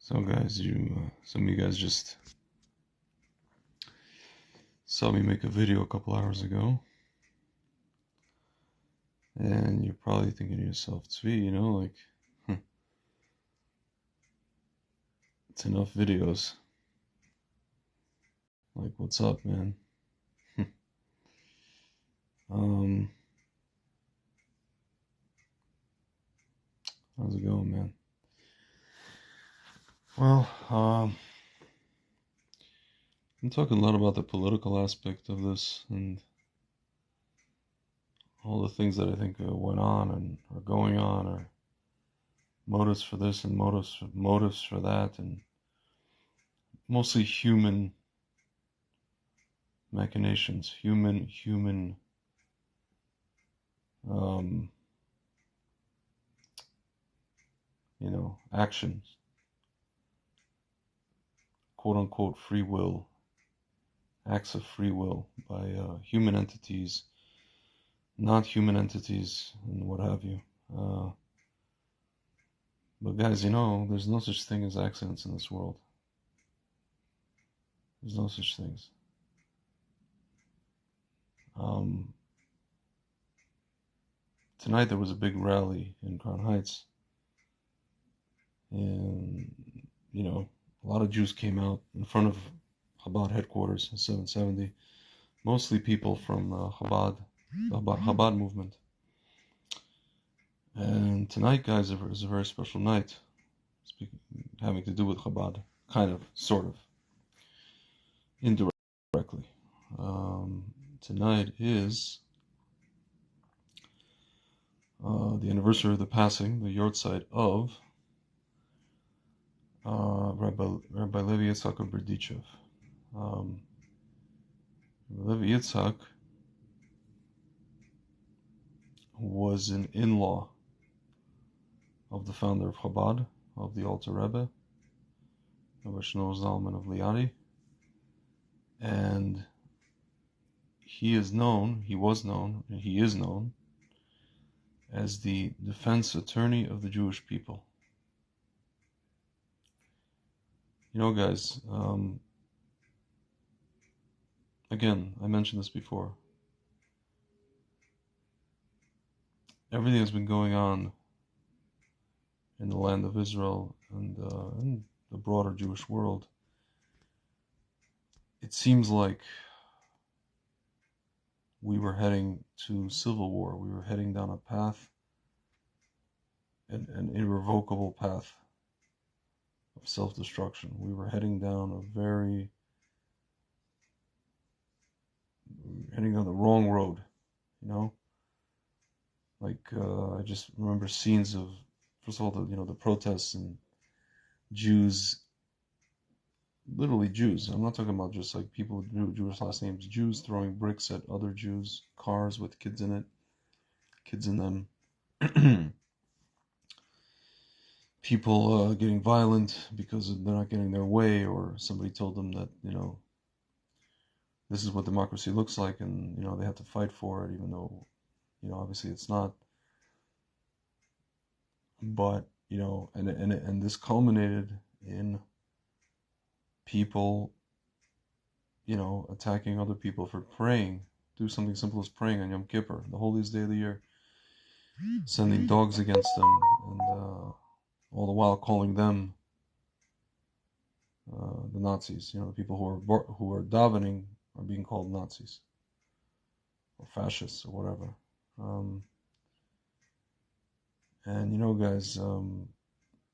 So guys, some of you guys just saw me make a video a couple hours ago, and you're probably thinking to yourself, Tzvi, it's enough videos. Like, what's up, man? um, how's it going, man? Well, I'm talking a lot about the political aspect of this and all the things that I think went on and are going on, or motives for this and motives for that, and mostly human machinations, human um, actions, quote unquote free will, acts of free will by human entities, not human entities, and what have you. But guys, there's no such thing as accidents in this world. There's no such things. Tonight there was a big rally in Crown Heights, and a lot of Jews came out in front of Chabad headquarters in 770. Mostly people from Chabad, the Chabad movement. And tonight, guys, is a very special night, having to do with Chabad, kind of, sort of, indirectly. Tonight is the anniversary of the passing, the yartzheit of Rabbi Levi Yitzhak of Berdichev. Levi Yitzhak was an in-law of the founder of Chabad, of the Alter Rebbe, Rabbi Shlomo Zalman of Liadi, and he is known as the defense attorney of the Jewish people. Guys, again, I mentioned this before. Everything that's been going on in the land of Israel and in the broader Jewish world, it seems like we were heading to civil war. We were heading down a path, an irrevocable path of self-destruction. We were heading down the wrong road, I just remember scenes of, first of all, the protests and Jews, literally Jews. I'm not talking about just like people with Jewish last names. Jews throwing bricks at other Jews, cars with kids in them. People getting violent because they're not getting their way, or somebody told them that, this is what democracy looks like, and, they have to fight for it, even though, obviously it's not. But, and this culminated in people, attacking other people for praying. Do something simple as praying on Yom Kippur, the holiest day of the year, sending dogs against them, and all the while calling them the Nazis. The people who are davening are being called Nazis or fascists or whatever. And guys,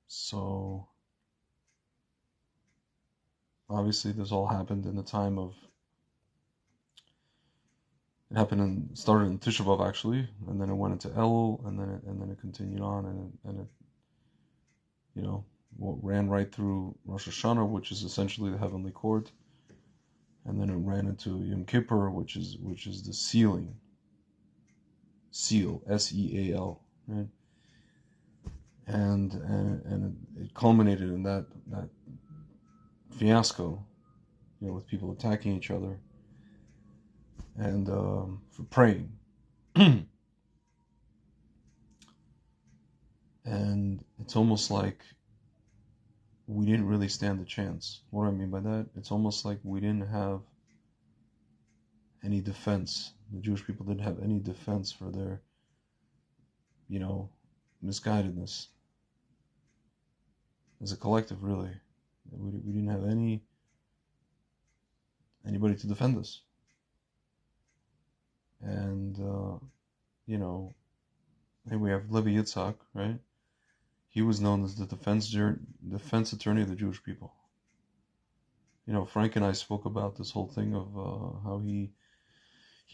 so obviously this all happened in the time of, it started in Tisha B'Av actually, and then it went into Elul, and then it continued on, and it ran right through Rosh Hashanah, which is essentially the heavenly court, and then it ran into Yom Kippur, which is the seal, S-E-A-L, right? And it culminated in that fiasco, with people attacking each other and for praying. And it's almost like we didn't really stand a chance. What do I mean by that? It's almost like we didn't have any defense. The Jewish people didn't have any defense for their, misguidedness. As a collective, really. We didn't have anybody to defend us. And, and we have Levi Yitzhak, right? He was known as the defense attorney of the Jewish people. Frank and I spoke about this whole thing of how he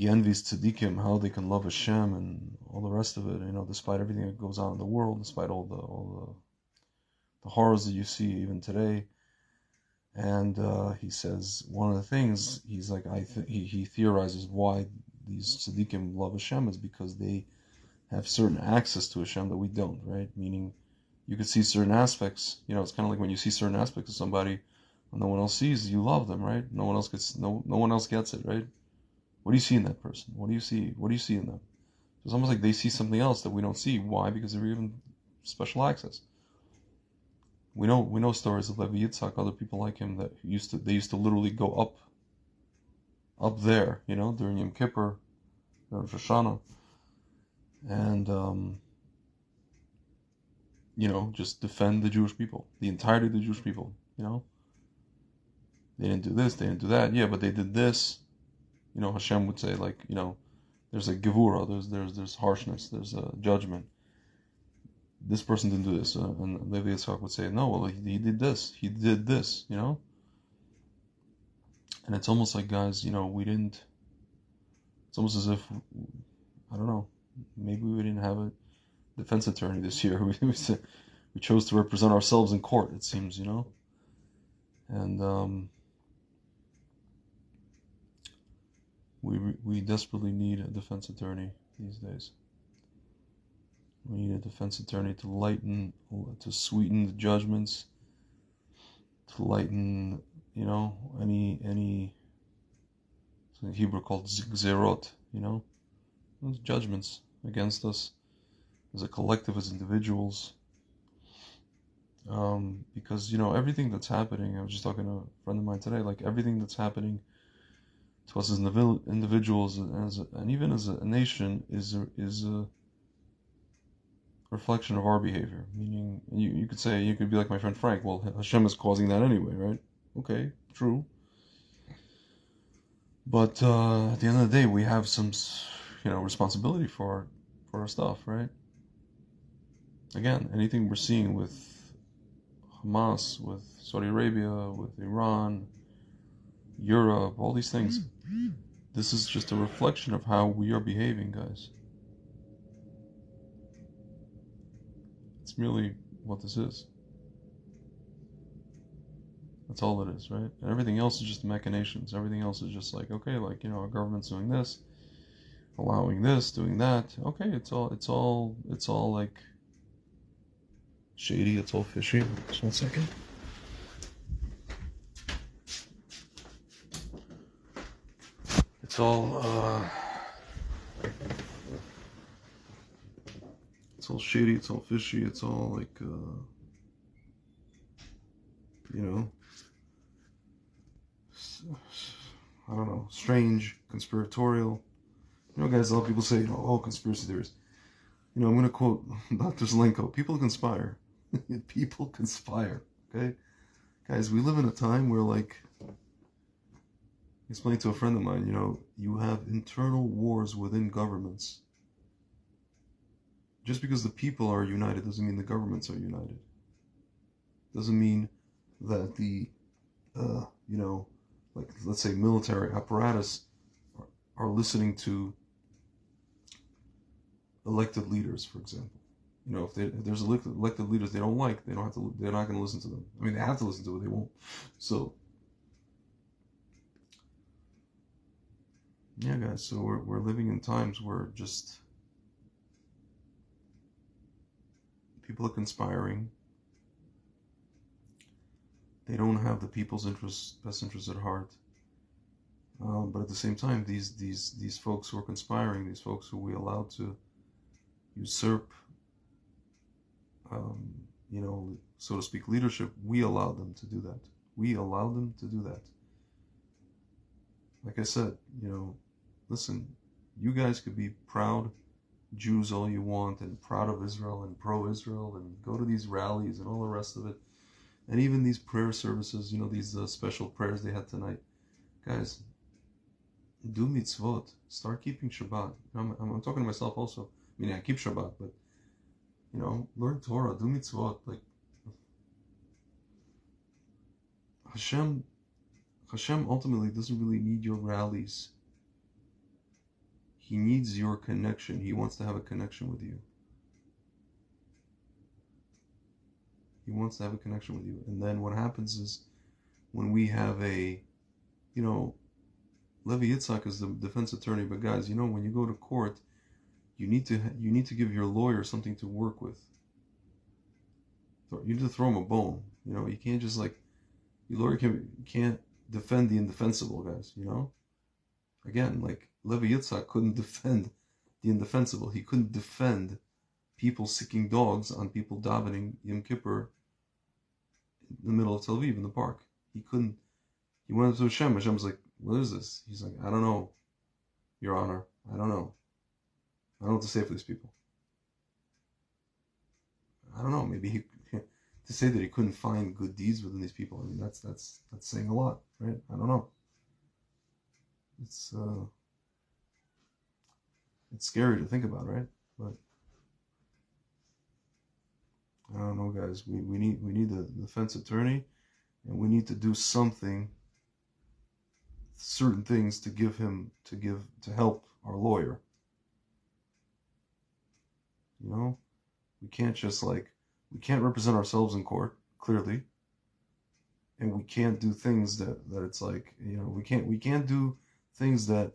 envies tzaddikim, how they can love Hashem and all the rest of it. Despite everything that goes on in the world, despite all the horrors that you see even today. And he says one of the things he's like, he theorizes why these tzaddikim love Hashem is because they have certain access to Hashem that we don't, right? Meaning, you could see certain aspects. It's kind of like when you see certain aspects of somebody, and no one else sees, you love them, right? No one else gets it, right? What do you see in that person? What do you see? What do you see in them? It's almost like they see something else that we don't see. Why? Because they're given special access. We know stories of Levi Yitzhak, other people like him that used to literally go up there, during Yom Kippur, or Rosh Hashanah, and just defend the Jewish people, the entirety of the Jewish people. They didn't do this, they didn't do that. Yeah, but they did this. Hashem would say, like, there's a gevura, there's harshness, there's a judgment. This person didn't do this, and Levi Yitzhak would say, no, well, he did this, and it's almost like, guys, we didn't. It's almost as if, I don't know, maybe we didn't have a defense attorney this year. We chose to represent ourselves in court, it seems, and we desperately need a defense attorney these days. We need a defense attorney to sweeten the judgments, to lighten, any in Hebrew called gzerot, those judgments against us as a collective, as individuals. Because everything that's happening, I was just talking to a friend of mine today, like everything that's happening to us as individuals and even as a nation is a reflection of our behavior. Meaning, you could be like my friend Frank. Well, Hashem is causing that anyway, right? Okay, true. But at the end of the day, we have some, responsibility for our stuff, right? Again, anything we're seeing with Hamas, with Saudi Arabia, with Iran, Europe, all these things, this is just a reflection of how we are behaving, guys. It's merely what this is. That's all it is, right? And everything else is just machinations. Everything else is just like, okay, like, our government's doing this, allowing this, doing that. Okay, it's all like shady, it's all fishy. Just 1 second. It's all shady, it's all fishy, it's all like I don't know, strange, conspiratorial. Guys, a lot of people say, oh, conspiracy theories. I'm going to quote Dr. Zelenko. People conspire. People conspire, okay? Guys, we live in a time where, like, I explained to a friend of mine, you have internal wars within governments. Just because the people are united doesn't mean the governments are united. Doesn't mean that the, like, let's say military apparatus are listening to elected leaders, for example. If there's elected leaders they don't like, they're not going to listen to them. I mean, they have to listen to it, they won't. So, yeah, guys, so we're living in times where just people are conspiring. They don't have the people's best interests at heart. But at the same time, these folks who are conspiring, these folks who we allowed to usurp, so to speak, leadership, we allowed them to do that. We allowed them to do that. Like I said, listen, you guys could be proud Jews all you want and proud of Israel and pro-Israel and go to these rallies and all the rest of it. And even these prayer services, these special prayers they had tonight. Guys, do mitzvot. Start keeping Shabbat. I'm talking to myself also. I mean, I keep Shabbat, but, learn Torah, do mitzvot. Like, Hashem ultimately doesn't really need your rallies. He needs your connection. He wants to have a connection with you. He wants to have a connection with you. And then what happens is, when we have a, Levi Yitzhak is the defense attorney, but guys, when you go to court, you need to give your lawyer something to work with. You need to throw him a bone. You can't just your lawyer can't defend the indefensible, guys. Again, like Levi Yitzhak couldn't defend the indefensible. He couldn't defend people sicking dogs on people davening Yom Kippur in the middle of Tel Aviv in the park. He couldn't. He went up to Hashem. Hashem's like, what is this? He's like, I don't know, Your Honor. I don't know. I don't know what to say for these people. I don't know. Maybe to say that he couldn't find good deeds within these people. I mean, that's saying a lot, right? I don't know. It's scary to think about, right? But I don't know, guys. We need a defense attorney, and we need to do something, certain things to help our lawyer. We can't just we can't represent ourselves in court, clearly. And we can't do things that it's we can't do things that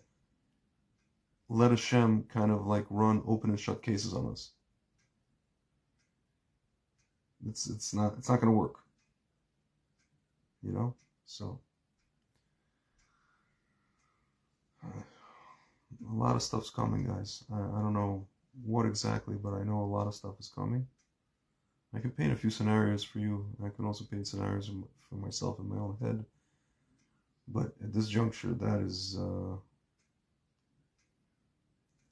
let Hashem kind of run open and shut cases on us. It's not going to work. So a lot of stuff's coming, guys. I don't know what exactly, but I know a lot of stuff is coming. I can paint a few scenarios for you. I can also paint scenarios for myself in my own head. But at this juncture, that is, I don't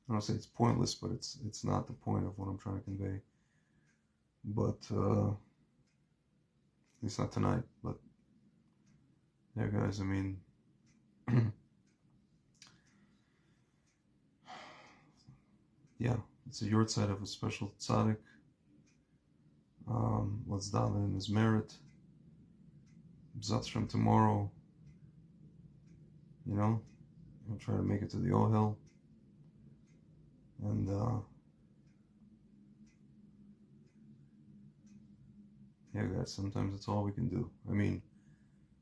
want to say it's pointless, but it's not the point of what I'm trying to convey. But, at least not tonight. But, yeah, guys, I mean, yeah, it's a yartzheit of a special tzaddik. Let's daven in his merit. B'ezrat Hashem tomorrow, I'll try to make it to the Ohel. And, yeah, guys, sometimes it's all we can do. I mean,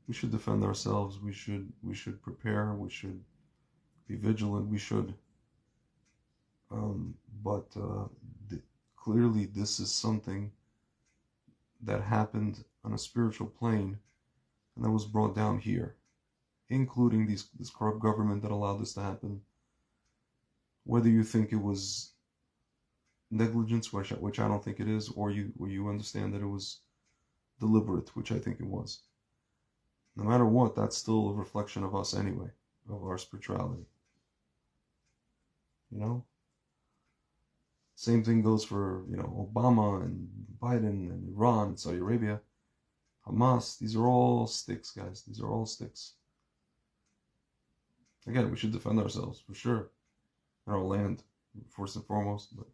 we should defend ourselves. We should prepare. We should be vigilant. We should. But clearly, this is something that happened on a spiritual plane, and that was brought down here, including this corrupt government that allowed this to happen. Whether you think it was negligence, which I don't think it is, or you understand that it was deliberate, which I think it was. No matter what, that's still a reflection of us anyway, of our spirituality. Same thing goes for, Obama and Biden and Iran and Saudi Arabia, Hamas. These are all sticks, guys. These are all sticks. Again, we should defend ourselves, for sure. Our land, first and foremost. But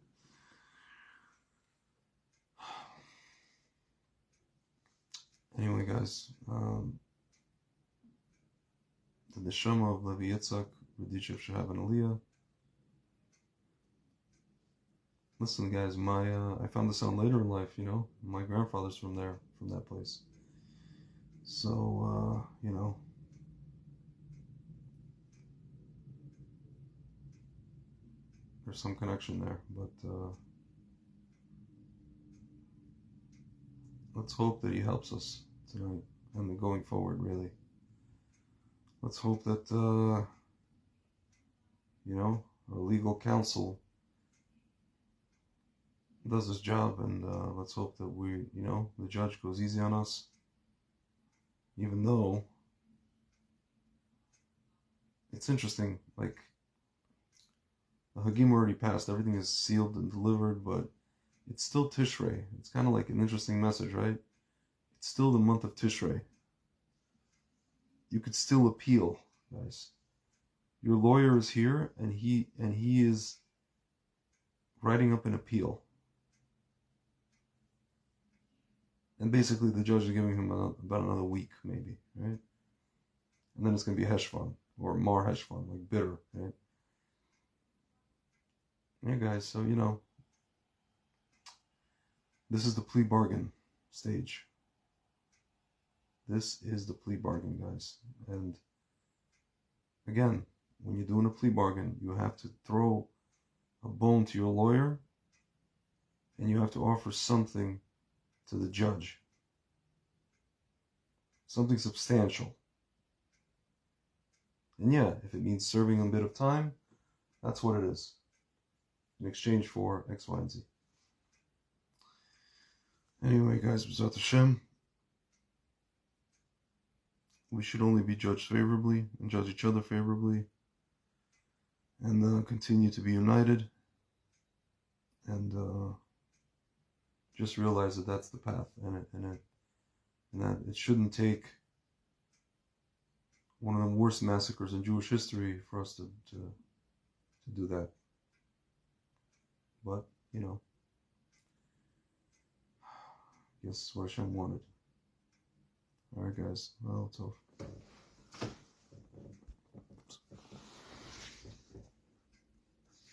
anyway, guys, the neshama of Levi Yitzhak, Radishev should have an aliyah. Listen, guys, I found this out later in life, my grandfather's from that place. So, there's some connection there, but, let's hope that he helps us tonight and going forward, really. Let's hope that, our legal counsel does his job, and let's hope that the judge goes easy on us, even though it's interesting, like, the Hagim already passed, everything is sealed and delivered, but it's still Tishrei. It's kind of like an interesting message, right? It's still the month of Tishrei. You could still appeal, guys. Your lawyer is here, and he is writing up an appeal. And basically the judge is giving him about another week, maybe, right? And then it's going to be Heshvan, or Mar Heshvan, like bitter, right? Yeah, guys, so, this is the plea bargain stage. This is the plea bargain, guys. And again, when you're doing a plea bargain, you have to throw a bone to your lawyer, and you have to offer something to the judge. Something substantial. And yeah, if it means serving a bit of time, that's what it is. In exchange for X, Y, and Z. Anyway, guys, B'ezrat Hashem, we should only be judged favorably and judge each other favorably, and continue to be united, and just realize that that's the path, and that it shouldn't take one of the worst massacres in Jewish history for us to do that. But, I guess what Hashem wanted. Alright, guys. Well, it's over.